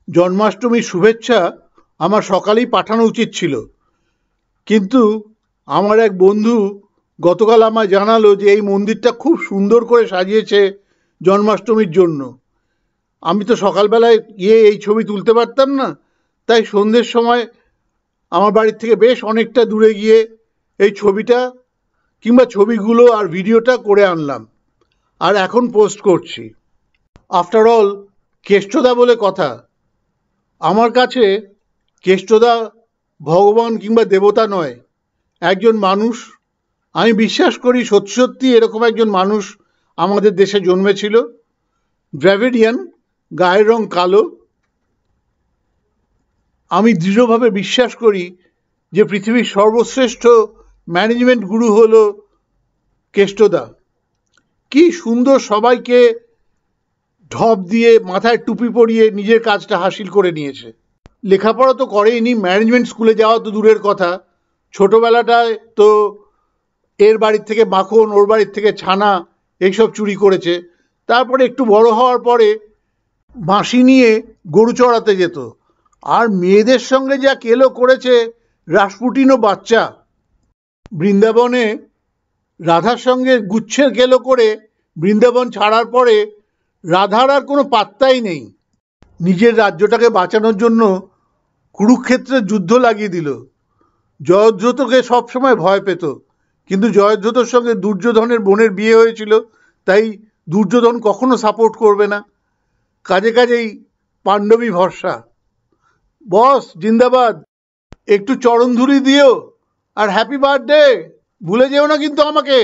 জন্মাষ্টমীর শুভেচ্ছা আমার সকালেই পাঠানো উচিত ছিল, কিন্তু আমার এক বন্ধু গতকাল আমায় জানালো যে এই মন্দিরটা খুব সুন্দর করে সাজিয়েছে জন্মাষ্টমীর জন্য। আমি তো সকালবেলায় গিয়ে এই ছবি তুলতে পারতাম না, তাই সন্ধ্যের সময় আমার বাড়ির থেকে বেশ অনেকটা দূরে গিয়ে এই ছবিটা কিংবা ছবিগুলো আর ভিডিওটা করে আনলাম, আর এখন পোস্ট করছি। আফটার অল, কেষ্টদা বলে কথা। আমার কাছে কেষ্টদা ভগবান কিংবা দেবতা নয়, একজন মানুষ। আমি বিশ্বাস করি সত্যি সত্যি এরকম একজন মানুষ আমাদের দেশে জন্মেছিল, দ্রাভিডিয়ান, গায়ের রং কালো। আমি দৃঢ়ভাবে বিশ্বাস করি যে পৃথিবীর সর্বশ্রেষ্ঠ ম্যানেজমেন্ট গুরু হলো কেষ্টদা। কি সুন্দর সবাইকে ঢপ দিয়ে মাথায় টুপি পরিয়ে নিজের কাজটা হাসিল করে নিয়েছে। লেখাপড়া তো করেইনি, ম্যানেজমেন্ট স্কুলে যাওয়া তো দূরের কথা, ছোটবেলাটায় তো এর বাড়ির থেকে মাখন, ওর বাড়ির থেকে ছানা এইসব চুরি করেছে। তারপরে একটু বড় হওয়ার পরে বাঁশি নিয়ে গরু চড়াতে যেত, আর মেয়েদের সঙ্গে যা কেলো করেছে, রাসপুটিনও বাচ্চা। বৃন্দাবনে রাধার সঙ্গে গুচ্ছের কেলো করে বৃন্দাবন ছাড়ার পরে রাধার আর কোনো পাত্তাই নেই। নিজের রাজ্যটাকে বাঁচানোর জন্য কুরুক্ষেত্রের যুদ্ধ লাগিয়ে দিল। জয়দ্রথকে সবসময় ভয় পেত, কিন্তু জয়দ্রথর সঙ্গে দুর্যোধনের বোনের বিয়ে হয়েছিল, তাই দুর্যোধন কখনো সাপোর্ট করবে না। কাজে কাজেই পাণ্ডবী ভরসা। বস জিন্দাবাদ, একটু চরণধুলি দিও, আর হ্যাপি বার্থডে ভুলে যেও না কিন্তু আমাকে।